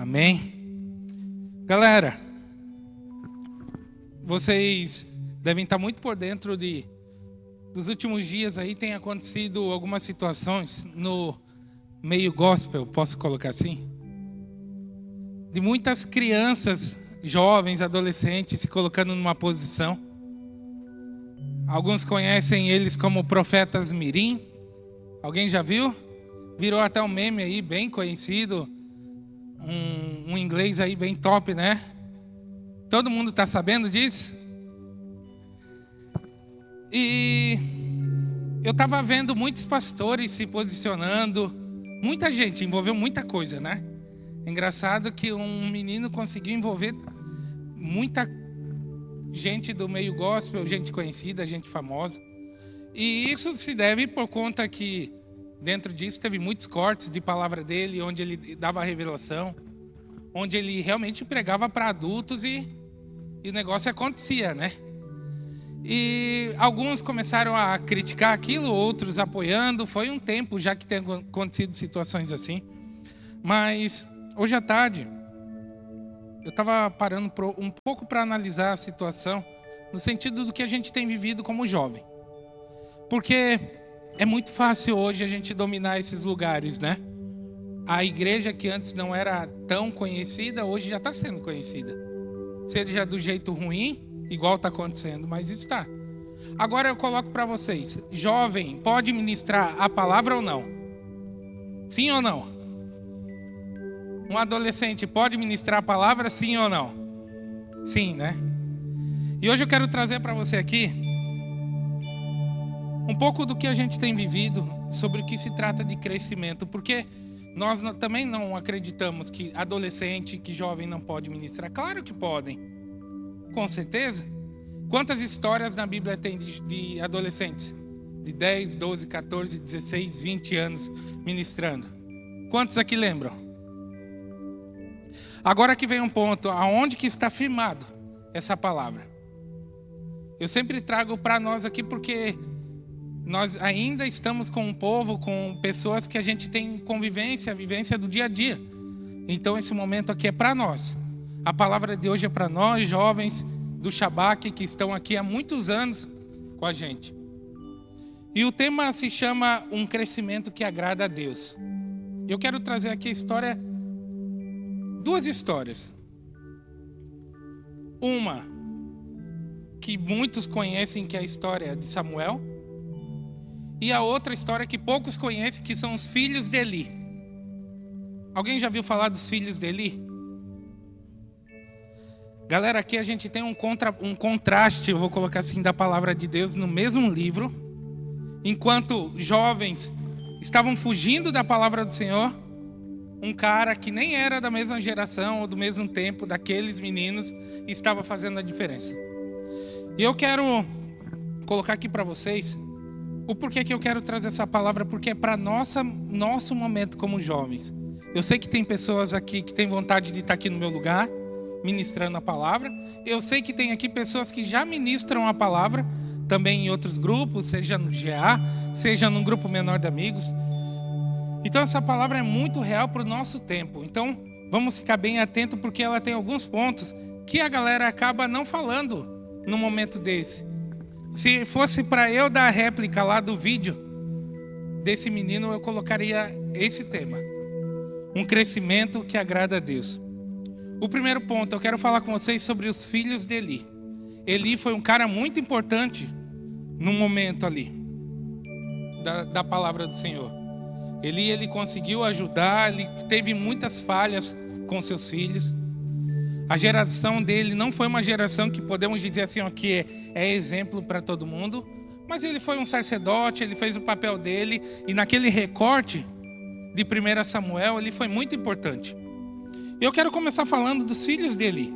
Amém? Galera, vocês devem estar muito por dentro dos últimos dias aí. Tem acontecido algumas situações no meio gospel, posso colocar assim? De muitas crianças, jovens, adolescentes se colocando numa posição. Alguns conhecem eles como profetas mirim. Alguém já viu? Virou até um meme aí bem conhecido. Um inglês aí bem top, né? Todo mundo está sabendo disso? E eu estava vendo muitos pastores se posicionando. Muita gente, envolveu muita coisa, né? É engraçado que um menino conseguiu envolver muita gente do meio gospel, gente conhecida, gente famosa. E isso se deve por conta que dentro disso teve muitos cortes de palavra dele, onde ele dava a revelação, onde ele realmente pregava para adultos e o negócio acontecia, né? E alguns começaram a criticar aquilo, outros apoiando. Foi um tempo já que tem acontecido situações assim. Mas hoje à tarde eu estava parando um pouco para analisar a situação no sentido do que a gente tem vivido como jovem. Porque é muito fácil hoje a gente dominar esses lugares, né? A igreja que antes não era tão conhecida, hoje já está sendo conhecida. Seja do jeito ruim, igual está acontecendo, mas está. Agora eu coloco para vocês, jovem, pode ministrar a palavra ou não? Sim ou não? Um adolescente pode ministrar a palavra, sim ou não? Sim, né? E hoje eu quero trazer para você aqui um pouco do que a gente tem vivido sobre o que se trata de crescimento, porque nós também não acreditamos que adolescente, que jovem não pode ministrar. Claro que podem, com certeza. Quantas histórias na Bíblia tem de adolescentes? De 10, 12, 14, 16, 20 anos ministrando. Quantos aqui lembram? Agora que vem um ponto, aonde que está firmado essa palavra? Eu sempre trago para nós aqui porque nós ainda estamos com um povo, com pessoas que a gente tem convivência, vivência do dia a dia. Então esse momento aqui é para nós. A palavra de hoje é para nós, jovens do Shabak, que estão aqui há muitos anos com a gente. E o tema se chama Um Crescimento que Agrada a Deus. Eu quero trazer aqui duas histórias. Uma que muitos conhecem, que é a história de Samuel. E a outra história que poucos conhecem, que são os filhos de Eli. Alguém já viu falar dos filhos de Eli? Galera, aqui a gente tem um contraste, eu vou colocar assim, da palavra de Deus no mesmo livro. Enquanto jovens estavam fugindo da palavra do Senhor, um cara que nem era da mesma geração ou do mesmo tempo daqueles meninos estava fazendo a diferença. E eu quero colocar aqui para vocês o porquê que eu quero trazer essa palavra, porque é para nosso momento como jovens. Eu sei que tem pessoas aqui que têm vontade de estar aqui no meu lugar, ministrando a palavra. Eu sei que tem aqui pessoas que já ministram a palavra, também em outros grupos, seja no GA, seja num grupo menor de amigos. Então essa palavra é muito real para o nosso tempo. Então vamos ficar bem atento, porque ela tem alguns pontos que a galera acaba não falando no momento desse. Se fosse para eu dar a réplica lá do vídeo desse menino, eu colocaria esse tema: um crescimento que agrada a Deus. O primeiro ponto, eu quero falar com vocês sobre os filhos de Eli. Eli foi um cara muito importante no momento ali da palavra do Senhor. Ele conseguiu ajudar, ele teve muitas falhas com seus filhos. A geração dele não foi uma geração que podemos dizer assim, ó, que é exemplo para todo mundo, mas ele foi um sacerdote, ele fez o papel dele, e naquele recorte de 1 Samuel, ele foi muito importante. Eu quero começar falando dos filhos dele.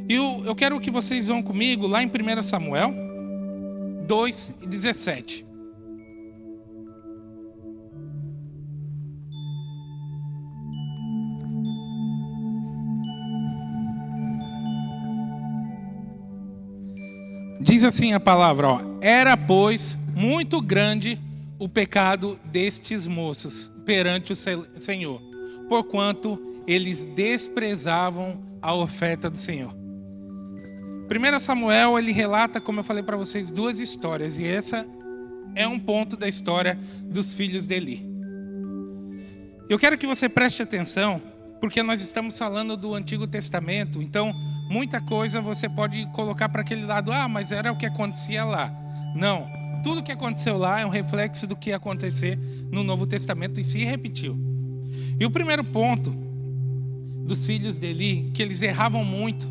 Eu quero que vocês vão comigo lá em 1 Samuel 2:17. Diz assim a palavra, ó: era, pois, muito grande o pecado destes moços perante o Senhor, porquanto eles desprezavam a oferta do Senhor. 1 Samuel, ele relata, como eu falei para vocês, duas histórias. E essa é um ponto da história dos filhos de Eli. Eu quero que você preste atenção, porque nós estamos falando do Antigo Testamento. Então, muita coisa você pode colocar para aquele lado. Ah, mas era o que acontecia lá. Não. Tudo que aconteceu lá é um reflexo do que ia acontecer no Novo Testamento e se repetiu. E o primeiro ponto dos filhos de Eli, que eles erravam muito,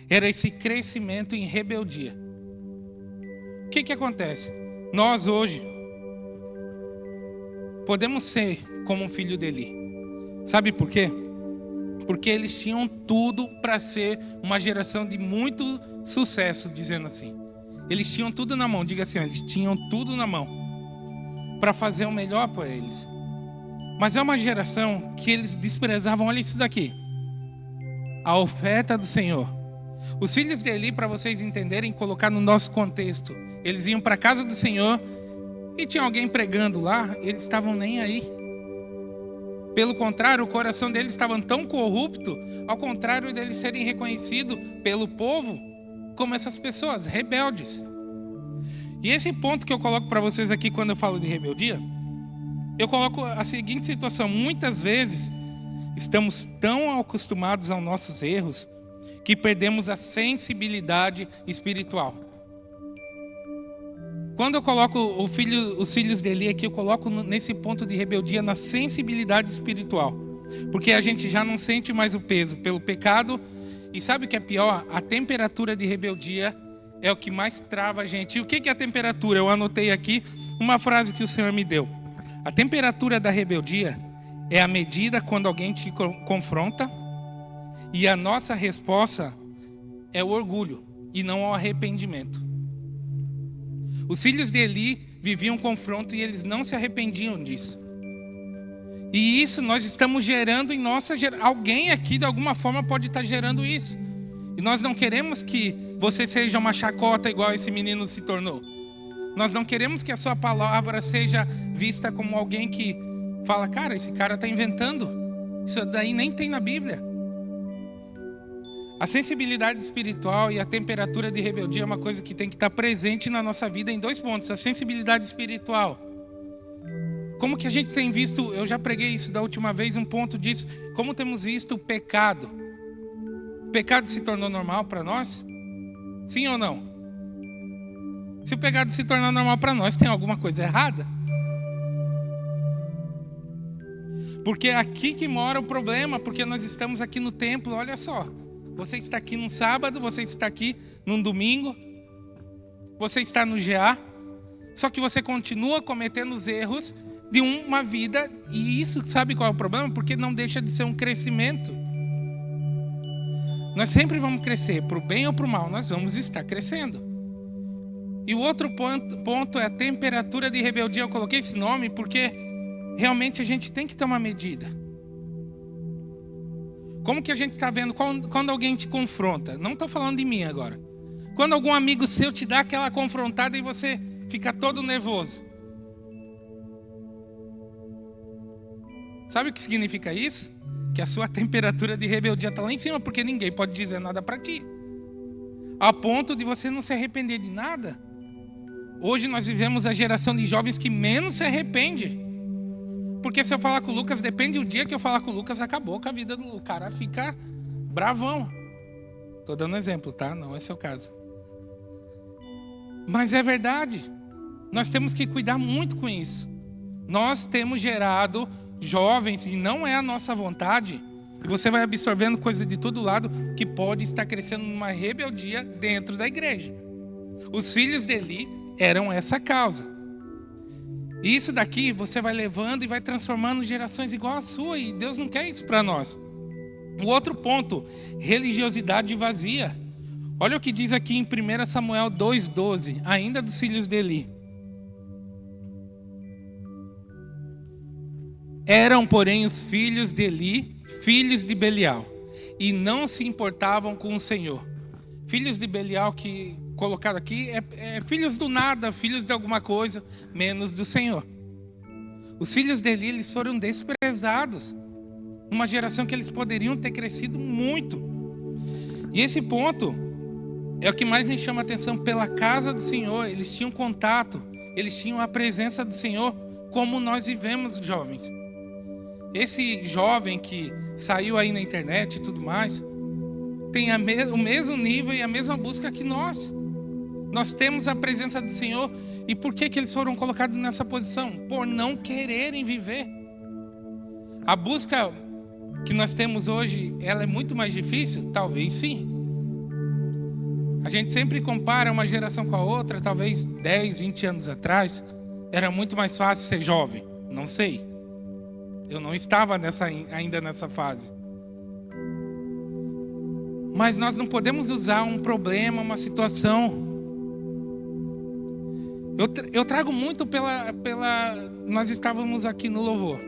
era esse crescimento em rebeldia. O que acontece? Nós hoje podemos ser como um filho de Eli. Sabe por quê? Porque eles tinham tudo para ser uma geração de muito sucesso, dizendo assim. Eles tinham tudo na mão, diga assim, eles tinham tudo na mão para fazer o melhor para eles. Mas é uma geração que eles desprezavam, olha isso daqui, a oferta do Senhor. Os filhos de Eli, para vocês entenderem, colocar no nosso contexto, eles iam para a casa do Senhor e tinha alguém pregando lá, eles estavam nem aí. Pelo contrário, o coração deles estava tão corrupto, ao contrário deles serem reconhecidos pelo povo como essas pessoas rebeldes. E esse ponto que eu coloco para vocês aqui quando eu falo de rebeldia, eu coloco a seguinte situação: muitas vezes estamos tão acostumados aos nossos erros que perdemos a sensibilidade espiritual. Quando eu coloco os filhos de Eli aqui, eu coloco nesse ponto de rebeldia na sensibilidade espiritual. Porque a gente já não sente mais o peso pelo pecado. E sabe o que é pior? A temperatura de rebeldia é o que mais trava a gente. E o que é a temperatura? Eu anotei aqui uma frase que o Senhor me deu. A temperatura da rebeldia é a medida quando alguém te confronta e a nossa resposta é o orgulho e não o arrependimento. Os filhos de Eli viviam confronto e eles não se arrependiam disso. E isso nós estamos gerando em nossa geração. Alguém aqui de alguma forma pode estar gerando isso. E nós não queremos que você seja uma chacota igual esse menino se tornou. Nós não queremos que a sua palavra seja vista como alguém que fala, cara, esse cara está inventando. Isso daí nem tem na Bíblia. A sensibilidade espiritual e a temperatura de rebeldia é uma coisa que tem que estar presente na nossa vida em dois pontos. A sensibilidade espiritual. Como que a gente tem visto, eu já preguei isso da última vez, um ponto disso. Como temos visto o pecado. O pecado se tornou normal para nós? Sim ou não? Se o pecado se tornar normal para nós, tem alguma coisa errada? Porque é aqui que mora o problema, porque nós estamos aqui no templo, olha só. Você está aqui num sábado, você está aqui num domingo, você está no GA, só que você continua cometendo os erros de uma vida, e isso, sabe qual é o problema? Porque não deixa de ser um crescimento. Nós sempre vamos crescer, para o bem ou para o mal, nós vamos estar crescendo. E o outro ponto é a temperatura de rebeldia. Eu coloquei esse nome porque realmente a gente tem que ter uma medida. Como que a gente está vendo quando alguém te confronta? Não estou falando de mim agora. Quando algum amigo seu te dá aquela confrontada e você fica todo nervoso. Sabe o que significa isso? Que a sua temperatura de rebeldia está lá em cima, porque ninguém pode dizer nada para ti. A ponto de você não se arrepender de nada. Hoje nós vivemos a geração de jovens que menos se arrepende. Porque se eu falar com o Lucas, depende do dia que eu falar com o Lucas, acabou com a vida do cara, fica bravão. Estou dando exemplo, tá? Não é seu caso. Mas é verdade. Nós temos que cuidar muito com isso. Nós temos gerado jovens, e não é a nossa vontade, e você vai absorvendo coisa de todo lado, que pode estar crescendo numa rebeldia dentro da igreja. Os filhos de Eli eram essa causa. E isso daqui você vai levando e vai transformando gerações igual a sua. E Deus não quer isso para nós. O outro ponto, religiosidade vazia. Olha o que diz aqui em 1 Samuel 2,12, ainda dos filhos de Eli. Eram, porém, os filhos de Eli, filhos de Belial, e não se importavam com o Senhor. Filhos de Belial, que colocado aqui, é filhos do nada, filhos de alguma coisa, menos do Senhor. Os filhos de Eli, eles foram desprezados. numa geração que eles poderiam ter crescido muito. E esse ponto é o que mais me chama a atenção. Pela casa do Senhor, eles tinham contato, eles tinham a presença do Senhor, como nós vivemos, jovens. Esse jovem que saiu aí na internet e tudo mais, tem o mesmo nível e a mesma busca que nós. Nós temos a presença do Senhor. E por que eles foram colocados nessa posição? Por não quererem viver. A busca que nós temos hoje, ela é muito mais difícil? Talvez sim. A gente sempre compara uma geração com a outra. Talvez 10, 20 anos atrás era muito mais fácil ser jovem. Não sei. Eu não estava ainda nessa fase. Mas nós não podemos usar um problema, uma situação. Eu trago muito nós estávamos aqui no louvor.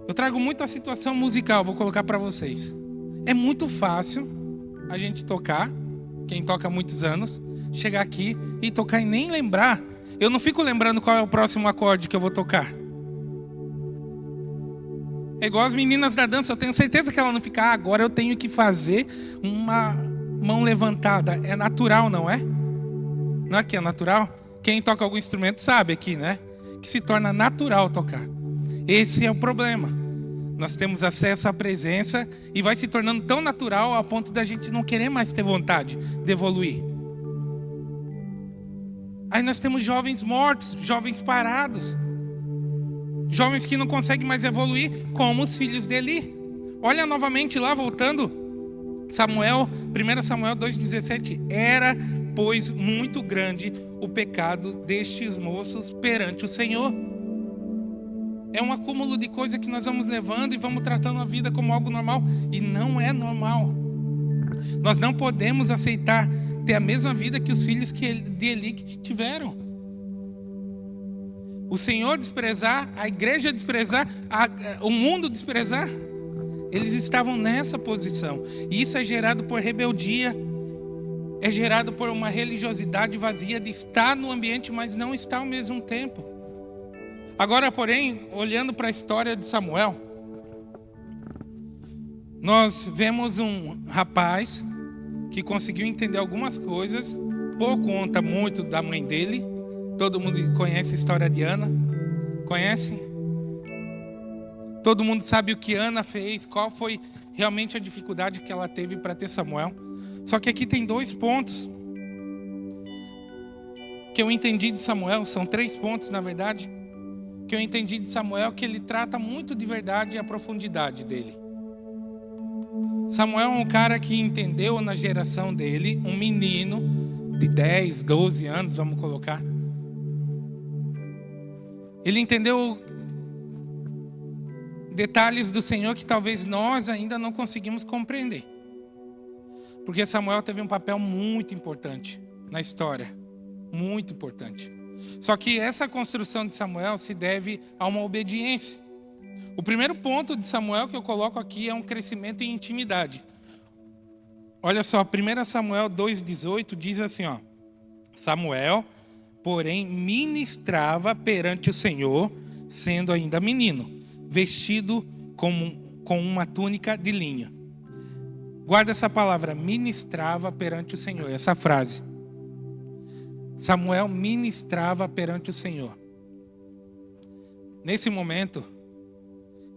Eu trago muito a situação musical, vou colocar para vocês. É muito fácil a gente tocar, quem toca há muitos anos, chegar aqui e tocar e nem lembrar. Eu não fico lembrando qual é o próximo acorde que eu vou tocar. É igual as meninas da dança, eu tenho certeza que ela não fica, agora eu tenho que fazer uma mão levantada. É natural, não é? Não é que é natural? Quem toca algum instrumento sabe aqui, né? Que se torna natural tocar. Esse é o problema. Nós temos acesso à presença e vai se tornando tão natural a ponto da gente não querer mais ter vontade de evoluir. Aí nós temos jovens mortos, jovens parados. Jovens que não conseguem mais evoluir, como os filhos de Eli. Olha novamente lá, voltando. 1 Samuel 2,17. Era, pois, muito grande o pecado destes moços perante o Senhor. É um acúmulo de coisa que nós vamos levando e vamos tratando a vida como algo normal. E não é normal. Nós não podemos aceitar ter a mesma vida que os filhos de Eli tiveram. O Senhor desprezar, a igreja desprezar, o mundo desprezar. Eles estavam nessa posição. E isso é gerado por rebeldia. É gerado por uma religiosidade vazia de estar no ambiente, mas não estar ao mesmo tempo. Agora, porém, olhando para a história de Samuel, nós vemos um rapaz que conseguiu entender algumas coisas por conta muito da mãe dele. Todo mundo conhece a história de Ana? Conhece? Todo mundo sabe o que Ana fez, qual foi realmente a dificuldade que ela teve para ter Samuel. Só que aqui tem 2 pontos que eu entendi de Samuel, são 3 pontos na verdade, que eu entendi de Samuel, que ele trata muito de verdade a profundidade dele. Samuel é um cara que entendeu na geração dele, um menino de 10, 12 anos, vamos colocar. Ele entendeu detalhes do Senhor que talvez nós ainda não conseguimos compreender. Porque Samuel teve um papel muito importante na história. Muito importante. Só que essa construção de Samuel se deve a uma obediência. O primeiro ponto de Samuel que eu coloco aqui é um crescimento em intimidade. Olha só, 1 Samuel 2,18 diz assim, ó. Samuel, porém, ministrava perante o Senhor, sendo ainda menino, vestido com uma túnica de linho. Guarda essa palavra, ministrava perante o Senhor, essa frase. Samuel ministrava perante o Senhor. Nesse momento,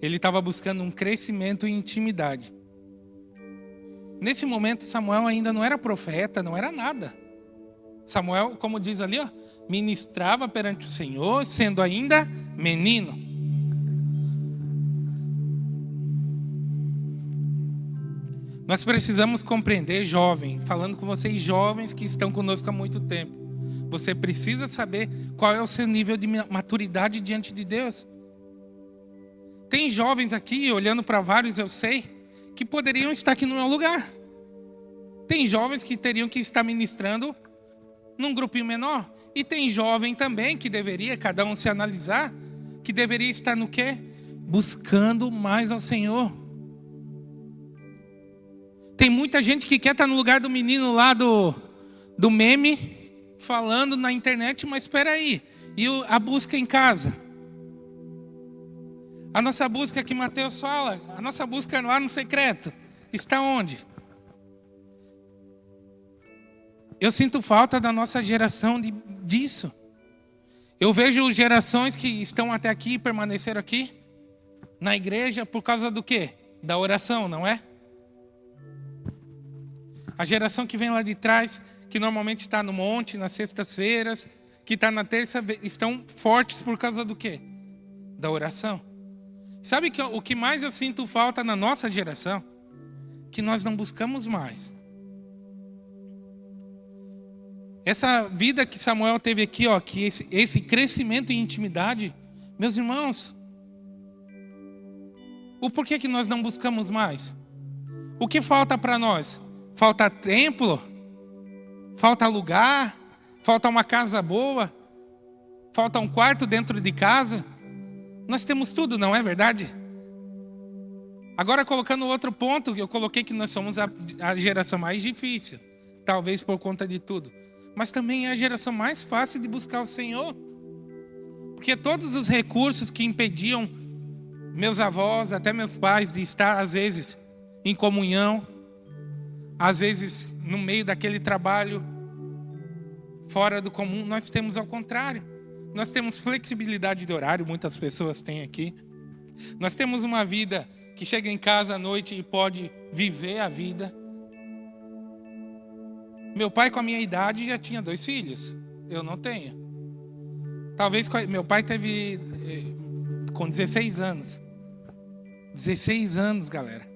ele estava buscando um crescimento em intimidade. Nesse momento, Samuel ainda não era profeta, não era nada. Samuel, como diz ali, ó, ministrava perante o Senhor, sendo ainda menino. Nós precisamos compreender, jovem, falando com vocês jovens que estão conosco há muito tempo. Você precisa saber qual é o seu nível de maturidade diante de Deus. Tem jovens aqui, olhando para vários, eu sei, que poderiam estar aqui no meu lugar. Tem jovens que teriam que estar ministrando num grupinho menor. E tem jovem também que deveria, cada um se analisar, que deveria estar no quê? Buscando mais ao Senhor. Tem muita gente que quer estar no lugar do menino lá do meme, falando na internet, mas espera aí, e a busca em casa? A nossa busca que Mateus fala, a nossa busca lá no secreto, está onde? Eu sinto falta da nossa geração disso. Eu vejo gerações que estão até aqui e permaneceram aqui na igreja por causa do quê? Da oração, não é? A geração que vem lá de trás, que normalmente está no monte, nas sextas-feiras, que está na terça, estão fortes por causa do quê? Da oração. Sabe o que mais eu sinto falta na nossa geração? Que nós não buscamos mais. Essa vida que Samuel teve aqui, ó, que esse crescimento em intimidade, meus irmãos, o porquê que nós não buscamos mais? O que falta para nós? Falta templo? Falta lugar? Falta uma casa boa? Falta um quarto dentro de casa? Nós temos tudo, não é verdade? Agora colocando outro ponto, eu coloquei que nós somos a geração mais difícil, talvez por conta de tudo. Mas também é a geração mais fácil de buscar o Senhor. Porque todos os recursos que impediam meus avós, até meus pais, de estar às vezes em comunhão, às vezes no meio daquele trabalho fora do comum, nós temos ao contrário. Nós temos flexibilidade de horário, muitas pessoas têm aqui. Nós temos uma vida que chega em casa à noite e pode viver a vida. Meu pai, com a minha idade, já tinha 2 filhos. Eu não tenho. Talvez meu pai teve com 16 anos. 16 anos, galera.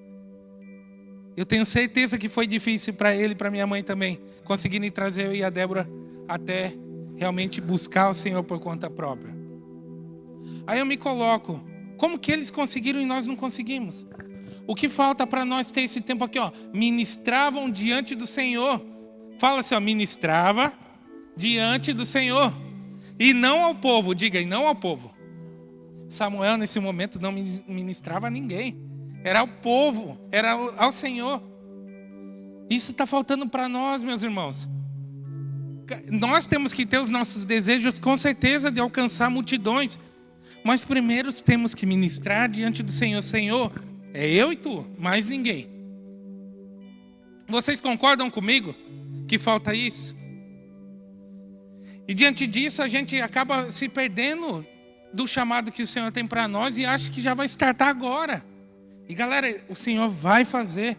Eu tenho certeza que foi difícil para ele e para minha mãe também, conseguirem trazer eu e a Débora até realmente buscar o Senhor por conta própria. Aí eu me coloco, como que eles conseguiram e nós não conseguimos? O que falta para nós ter esse tempo aqui, ó? Ministravam diante do Senhor. Fala assim, ó, ministrava diante do Senhor. E não ao povo, diga, e não ao povo. Samuel nesse momento não ministrava a ninguém. Era ao povo, era ao Senhor. Isso está faltando para nós, meus irmãos. Nós temos que ter os nossos desejos, com certeza, de alcançar multidões. Mas primeiro temos que ministrar diante do Senhor. Senhor, é eu e tu, mais ninguém. Vocês concordam comigo que falta isso? E diante disso a gente acaba se perdendo do chamado que o Senhor tem para nós e acha que já vai startar agora. E galera, o Senhor vai fazer,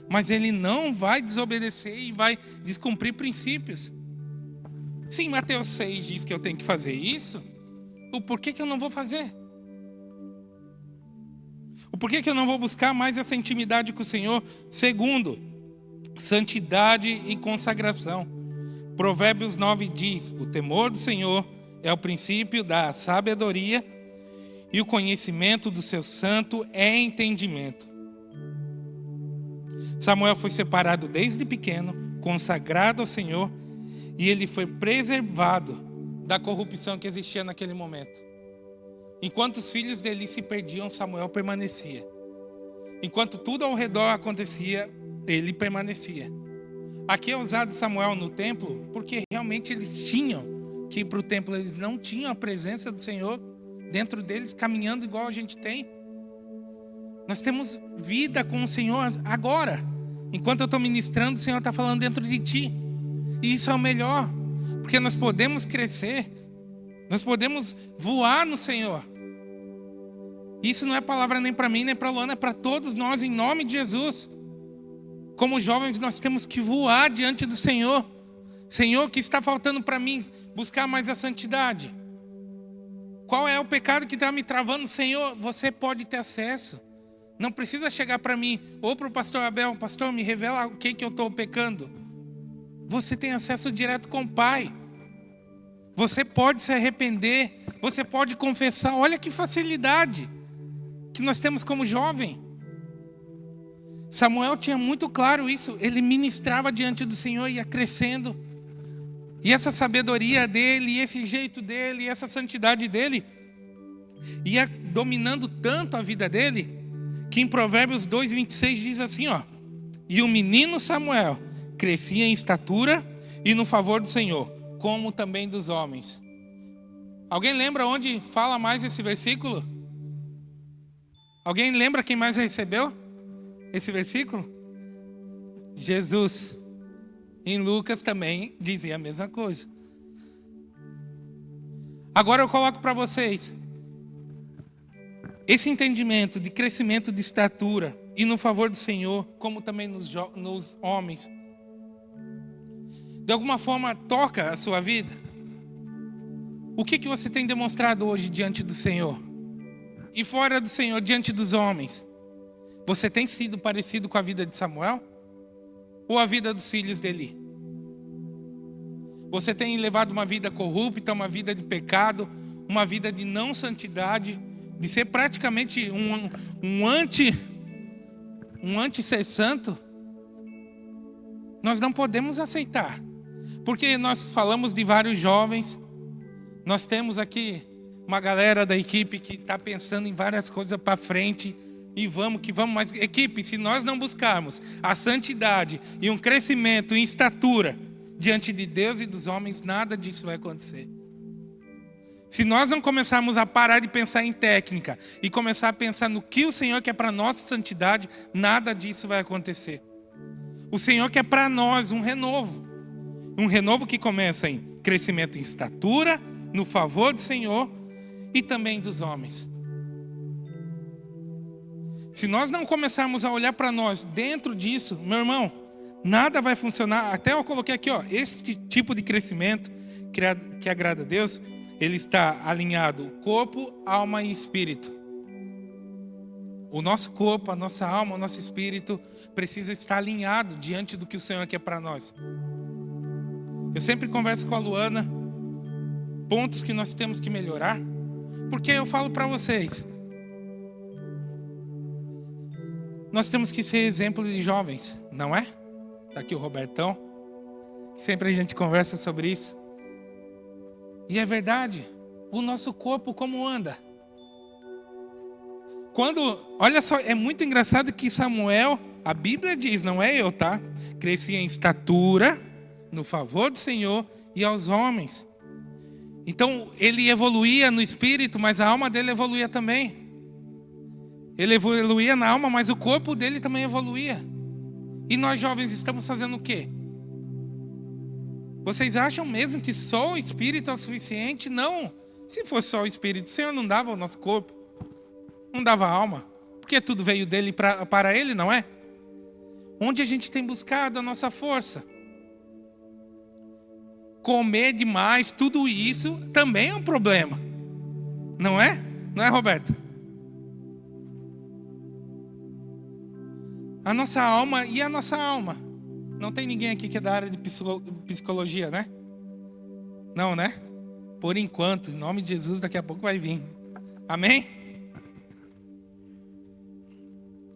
mas Ele não vai desobedecer e vai descumprir princípios. Sim, Mateus 6 diz que eu tenho que fazer isso. O porquê que eu não vou fazer? O porquê que eu não vou buscar mais essa intimidade com o Senhor? Segundo, santidade e consagração. Provérbios 9 diz: o temor do Senhor é o princípio da sabedoria e o conhecimento do seu santo é entendimento. Samuel foi separado desde pequeno, consagrado ao Senhor, e ele foi preservado da corrupção que existia naquele momento. Enquanto os filhos dele se perdiam, Samuel permanecia. Enquanto tudo ao redor acontecia, ele permanecia. Aqui é usado Samuel no templo, porque realmente eles tinham que ir para o templo. Eles não tinham a presença do Senhor dentro deles, caminhando igual a gente tem. Nós temos vida com o Senhor agora. Enquanto eu estou ministrando, o Senhor está falando dentro de ti. E isso é o melhor, porque nós podemos crescer, nós podemos voar no Senhor. Isso não é palavra nem para mim, nem para a Luana, é para todos nós, em nome de Jesus. Como jovens, nós temos que voar diante do Senhor. Senhor, o que está faltando para mim? Buscar mais a santidade. Qual é o pecado que está me travando? Senhor, você pode ter acesso. Não precisa chegar para mim ou para o pastor Abel: pastor, me revela o que eu estou pecando. Você tem acesso direto com o Pai. Você pode se arrepender, você pode confessar. Olha que facilidade que nós temos como jovem. Samuel tinha muito claro isso. Ele ministrava diante do Senhor e ia crescendo. E essa sabedoria dele, e esse jeito dele, e essa santidade dele ia dominando tanto a vida dele, que em Provérbios 2:26 diz assim, ó: e o menino Samuel crescia em estatura e no favor do Senhor, como também dos homens. Alguém lembra onde fala mais esse versículo? Alguém lembra quem mais recebeu esse versículo? Jesus. Em Lucas também dizia a mesma coisa. Agora eu coloco para vocês esse entendimento de crescimento de estatura e no favor do Senhor, como também nos homens, de alguma forma toca a sua vida? O que você tem demonstrado hoje diante do Senhor? E fora do Senhor, diante dos homens? Você tem sido parecido com a vida de Samuel? Ou a vida dos filhos dele? Você tem levado uma vida corrupta, uma vida de pecado, uma vida de não santidade, de ser praticamente um anti-ser santo? Nós não podemos aceitar. Porque nós falamos de vários jovens, nós temos aqui uma galera da equipe que está pensando em várias coisas para frente, e vamos que vamos, mas equipe, se nós não buscarmos a santidade e um crescimento em estatura diante de Deus e dos homens, nada disso vai acontecer. Se nós não começarmos a parar de pensar em técnica e começar a pensar no que o Senhor quer para a nossa santidade, nada disso vai acontecer. O Senhor quer para nós um renovo que começa em crescimento em estatura, no favor do Senhor e também dos homens. Se nós não começarmos a olhar para nós dentro disso, meu irmão, nada vai funcionar. Até eu coloquei aqui, este tipo de crescimento que agrada a Deus, ele está alinhado corpo, alma e espírito. O nosso corpo, a nossa alma, o nosso espírito precisa estar alinhado diante do que o Senhor quer para nós. Eu sempre converso com a Luana, pontos que nós temos que melhorar, porque eu falo para vocês, nós temos que ser exemplo de jovens, não é? Está aqui o Robertão, sempre a gente conversa sobre isso. E é verdade, o nosso corpo como anda? Olha só, é muito engraçado que Samuel, a Bíblia diz, não é eu, tá? Crescia em estatura, no favor do Senhor e aos homens. Então, ele evoluía no espírito, mas a alma dele evoluía também. Ele evoluía na alma, mas o corpo dele também evoluía. E nós jovens estamos fazendo o quê? Vocês acham mesmo que só o espírito é o suficiente? Não. Se fosse só o espírito, o Senhor não dava o nosso corpo. Não dava a alma. Porque tudo veio dele para ele, não é? Onde a gente tem buscado a nossa força? Comer demais, tudo isso também é um problema. Não é? Não é, Roberto? A nossa alma e a nossa alma. Não tem ninguém aqui que é da área de psicologia, né? Não, né? Por enquanto, em nome de Jesus, daqui a pouco vai vir. Amém?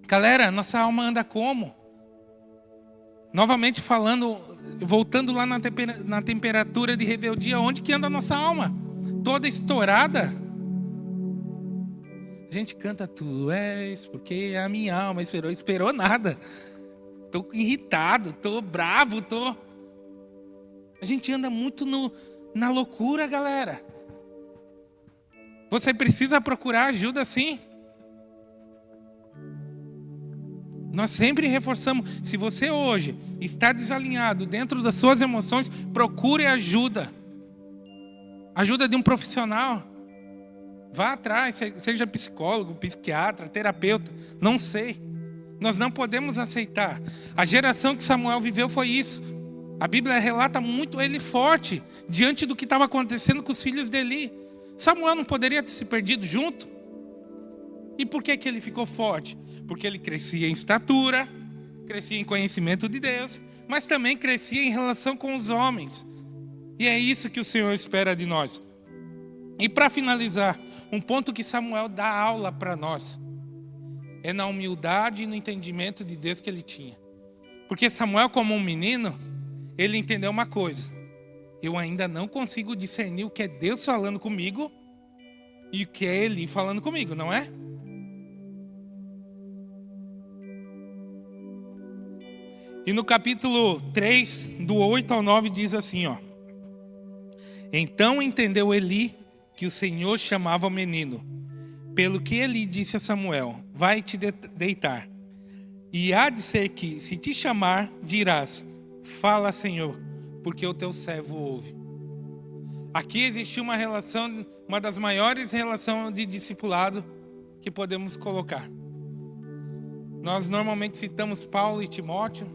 Galera, nossa alma anda como? Novamente falando, voltando lá na temperatura de rebeldia, onde que anda a nossa alma? Toda estourada. A gente canta, tu és, porque a minha alma esperou nada. Tô irritado, tô bravo, A gente anda muito na loucura, galera. Você precisa procurar ajuda, sim. Nós sempre reforçamos, se você hoje está desalinhado dentro das suas emoções, procure ajuda. Ajuda de um profissional. Vá atrás, seja psicólogo, psiquiatra, terapeuta, não sei. Nós não podemos aceitar. A geração que Samuel viveu foi isso. A Bíblia relata muito ele forte, diante do que estava acontecendo com os filhos de Eli. Samuel não poderia ter se perdido junto? E por que ele ficou forte? Porque ele crescia em estatura, crescia em conhecimento de Deus, mas também crescia em relação com os homens. E é isso que o Senhor espera de nós. E para finalizar, um ponto que Samuel dá aula para nós é na humildade e no entendimento de Deus que ele tinha. Porque Samuel, como um menino, ele entendeu uma coisa: eu ainda não consigo discernir o que é Deus falando comigo e o que é Eli falando comigo, não é? E no capítulo 3, do 8 ao 9, diz assim, Então entendeu Eli que o Senhor chamava o menino. pelo que ele disse a Samuel, vai te deitar. E há de ser que, se te chamar, dirás, fala, Senhor, porque o teu servo ouve. Aqui existiu uma relação, uma das maiores relações de discipulado que podemos colocar. Nós normalmente citamos Paulo e Timóteo,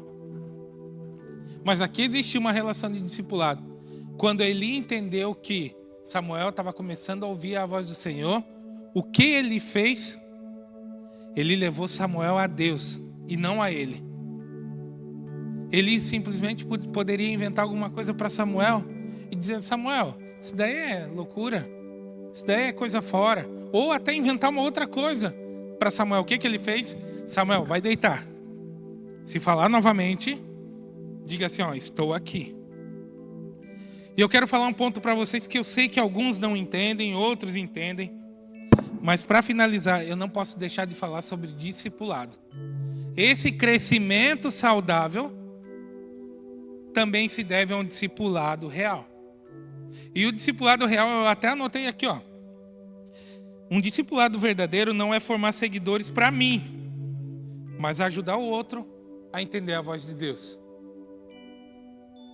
mas aqui existiu uma relação de discipulado. Quando Eli entendeu que Samuel estava começando a ouvir a voz do Senhor, o que ele fez? Ele levou Samuel a Deus e não a ele. Ele simplesmente poderia inventar alguma coisa para Samuel e dizer, Samuel, isso daí é loucura, isso daí é coisa fora. Ou até inventar uma outra coisa para Samuel. O que ele fez? Samuel, vai deitar. Se falar novamente, diga assim, estou aqui. E eu quero falar um ponto para vocês que eu sei que alguns não entendem, outros entendem. Mas para finalizar, eu não posso deixar de falar sobre discipulado. Esse crescimento saudável também se deve a um discipulado real. E o discipulado real, eu até anotei aqui, Um discipulado verdadeiro não é formar seguidores para mim, mas ajudar o outro a entender a voz de Deus.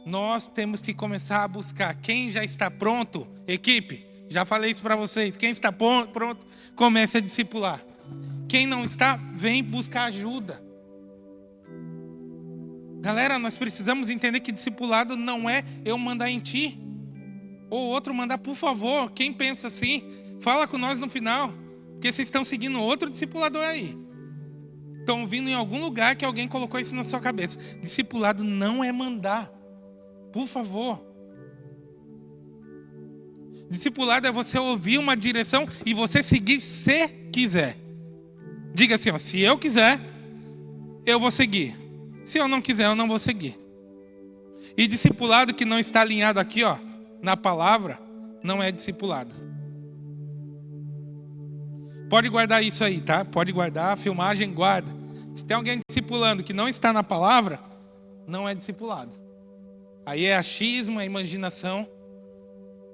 Nós temos que começar a buscar quem já está pronto, equipe. Já falei isso para vocês. Quem está pronto, comece a discipular. Quem não está, vem buscar ajuda. Galera, nós precisamos entender que discipulado não é eu mandar em ti, ou outro mandar, por favor. Quem pensa assim, fala com nós no final, porque vocês estão seguindo outro discipulador aí. Estão vindo em algum lugar que alguém colocou isso na sua cabeça. Discipulado não é mandar, por favor. Discipulado é você ouvir uma direção e você seguir se quiser. Diga assim, se eu quiser, eu vou seguir. Se eu não quiser, eu não vou seguir. E discipulado que não está alinhado aqui, na palavra, não é discipulado. Pode guardar isso aí, tá? Pode guardar, a filmagem guarda. Se tem alguém discipulando que não está na palavra, não é discipulado. Aí é achismo, é imaginação.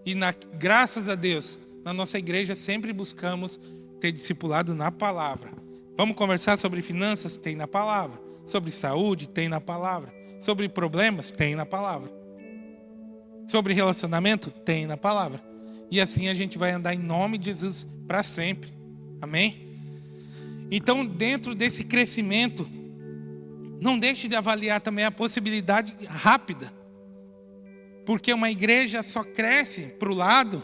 E graças a Deus, na nossa igreja sempre buscamos ter discipulado na palavra. Vamos conversar sobre finanças? Tem na palavra. Sobre saúde? Tem na palavra. Sobre problemas? Tem na palavra. Sobre relacionamento? Tem na palavra. E assim a gente vai andar em nome de Jesus para sempre. Amém? Então, dentro desse crescimento, não deixe de avaliar também a possibilidade rápida. Porque uma igreja só cresce para o lado,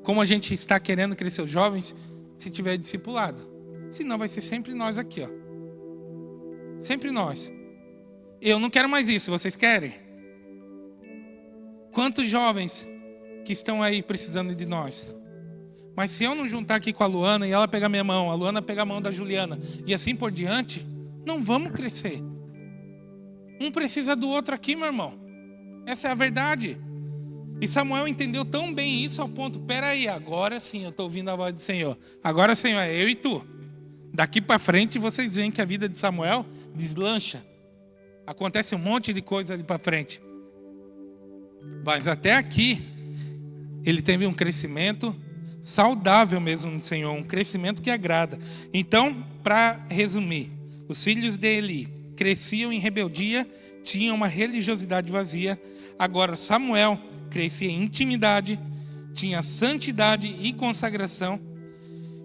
como a gente está querendo crescer os jovens, se tiver discipulado. Senão vai ser sempre nós aqui, Sempre nós. Eu não quero mais isso, vocês querem? Quantos jovens que estão aí precisando de nós? Mas se eu não juntar aqui com a Luana e ela pegar minha mão, a Luana pegar a mão da Juliana e assim por diante, não vamos crescer. Um precisa do outro aqui, meu irmão. Essa é a verdade. E Samuel entendeu tão bem isso ao ponto, peraí, agora sim eu estou ouvindo a voz do Senhor. Agora, Senhor, é eu e tu. Daqui para frente vocês veem que a vida de Samuel deslancha. Acontece um monte de coisa ali para frente. Mas até aqui, ele teve um crescimento saudável mesmo no Senhor, um crescimento que agrada. Então, para resumir, os filhos de Eli cresciam em rebeldia, tinham uma religiosidade vazia. Agora Samuel crescia em intimidade, tinha santidade e consagração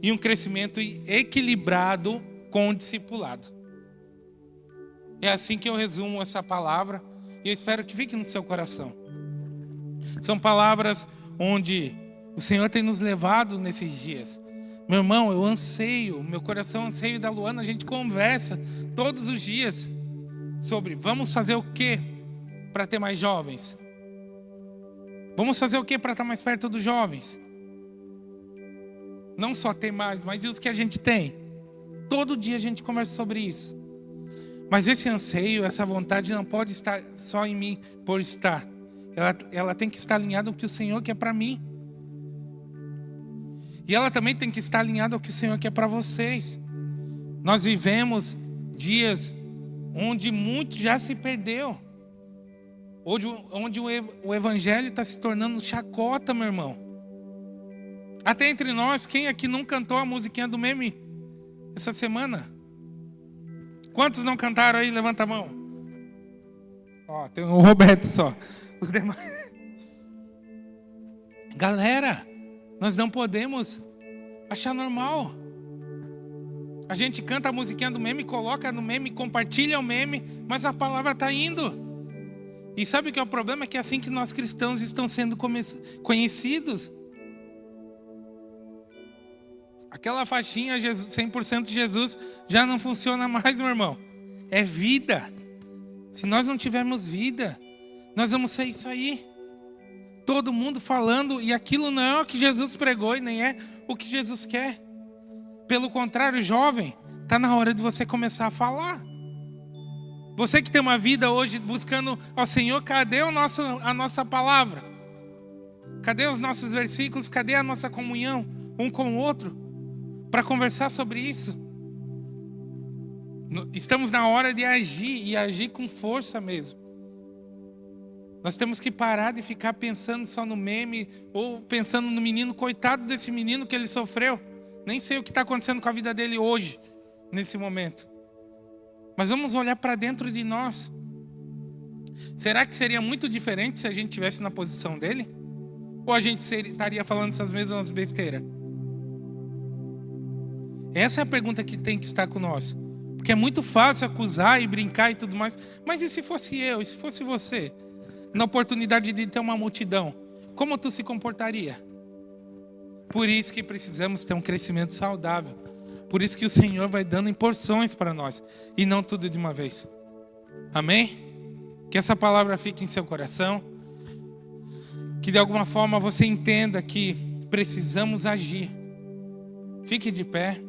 e um crescimento equilibrado com o discipulado. É assim que eu resumo essa palavra e eu espero que fique no seu coração. São palavras onde o Senhor tem nos levado nesses dias. Meu irmão, eu anseio, meu coração anseio da Luana, a gente conversa todos os dias sobre vamos fazer o que para ter mais jovens? Vamos fazer o que para estar mais perto dos jovens? Não só ter mais, mas e os que a gente tem? Todo dia a gente conversa sobre isso. Mas esse anseio, essa vontade não pode estar só em mim por estar. Ela tem que estar alinhada ao que o Senhor quer para mim. E ela também tem que estar alinhada ao que o Senhor quer para vocês. Nós vivemos dias onde muito já se perdeu. Onde o evangelho está se tornando chacota, meu irmão. Até entre nós, quem aqui não cantou a musiquinha do meme essa semana? Quantos não cantaram aí? Levanta a mão. Ó, tem o Roberto só. Os demais. Galera, nós não podemos achar normal. A gente canta a musiquinha do meme, coloca no meme, compartilha o meme, mas a palavra está indo. E sabe o que é o problema? É que é assim que nós cristãos estão sendo conhecidos. Aquela faixinha 100% Jesus já não funciona mais, meu irmão. É vida. Se nós não tivermos vida, nós vamos ser isso aí. Todo mundo falando, e aquilo não é o que Jesus pregou e nem é o que Jesus quer. Pelo contrário, jovem, está na hora de você começar a falar. Você que tem uma vida hoje buscando ao Senhor, cadê a nossa palavra? Cadê os nossos versículos? Cadê a nossa comunhão um com o outro? Para conversar sobre isso. Estamos na hora de agir, e agir com força mesmo. Nós temos que parar de ficar pensando só no meme, ou pensando no menino, coitado desse menino que ele sofreu. Nem sei o que está acontecendo com a vida dele hoje, nesse momento. Mas vamos olhar para dentro de nós. Será que seria muito diferente se a gente estivesse na posição dele? Ou a gente estaria falando essas mesmas besteiras? Essa é a pergunta que tem que estar com nós. Porque é muito fácil acusar e brincar e tudo mais. Mas e se fosse eu? E se fosse você? Na oportunidade de ter uma multidão, como tu se comportaria? Por isso que precisamos ter um crescimento saudável. Por isso que o Senhor vai dando em porções para nós. E não tudo de uma vez. Amém? Que essa palavra fique em seu coração. Que de alguma forma você entenda que precisamos agir. Fique de pé.